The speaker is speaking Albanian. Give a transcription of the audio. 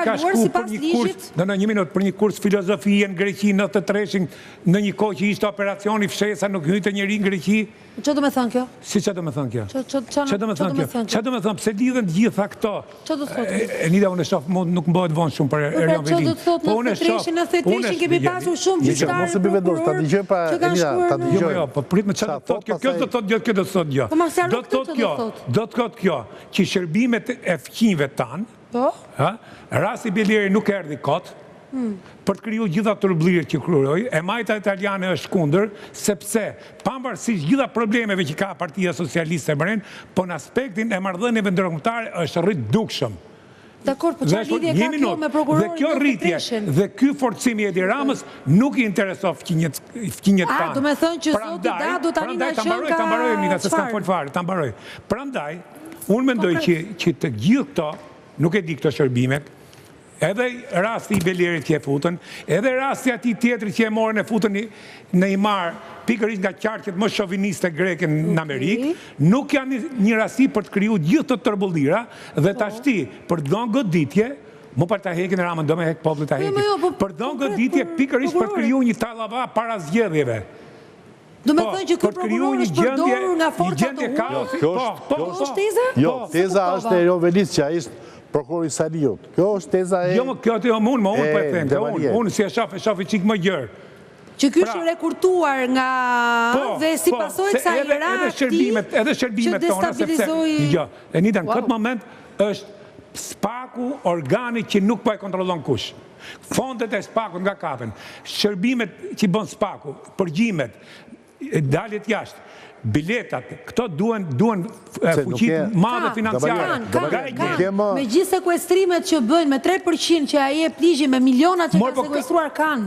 ndaluar sipas ligjit. Në një minutë, për një kurs filozofie në Greqi në 93-shin, në një kohë që ishte operacioni fshesa, nuk hyte njëri në Greqi. Ço do të thënë kjo? Si çfarë do të thënë kjo? Ço do të thënë kjo? Çfarë do të thënë? Pse lidhen të gjitha këto? Ço do të thotë? Enida, unë shoh, nuk bëhet vonë shumë për Erjon Velin. Ço do të thotë në 93-shin kemi pasur shumë gjyqtarë. Mos e bivendos, ta dëgjoj pa Enida, ta dëgjoj. Jo, po prit me çfarë do thotë kjo? Kjo do thotë jo, kjo do thotë jo. Do të thotë kjo, që shërbimet e fqinjve tan, Rasti Belieri nuk erdhi kot, për të kriju gjitha turbullirët që krijoi, e majta italiane është kundër, sepse pavarësisht gjitha problemeve që ka Partia Socialiste e Brend, po në aspektin e marrëdhënieve ndërkombëtare është rrit dukshëm. Dakor, po çfarë lidhje ka kjo me prokurorin? Dhe kjo rritje dhe ky forcimi i Edi Ramës nuk i intereson fqinjet tanë. Do të thonë që zoti Dado tani na shon ka. Ta mbaroj Nita, se s'kam fol fare, ta mbaroj. Prandaj, unë mendoj që të gjithë këto, nuk e di këto shërbimet, edhe rasti i Belierit që e futën, edhe rasti ati tjetri që e morën e futën në Imar, pikërisht nga qarqet më shoviniste greke në Amerikë, nuk janë një rasti për të kriju gjithë të turbullira dhe tashti për dhënë goditje, mu për ta hekin Ramën, do me hek popullit ta hekin, për dhënë goditje pikërisht për të kriju një tallava para zgjedhjeve. Do me thënë që kërë prokuror është përdorur nga forcat të huaj? Kjo është teza? Jo, teza është e Erjon Velis që a ishtë prokurori Saliut. Kjo është teza e... Jo, kjo të unë, më unë për e them, unë si e shafi qikë më gjërë. Që kjo është rekurtuar nga dhe si pasoj kësa i rakti që destabilizoi... Jo, e Nita, në këtë moment është spaku organi që nuk po e kontrolon kush. Fondet e spaku nga kapen, shërbimet që bën spaku, përgjimet, daljet jashtë, biletat, këto duen fuqit madhe financiare. Me gjithë sekuestrimet që bëjnë me 3% që a jep ligji me milionat që ka sekuestruar kanë.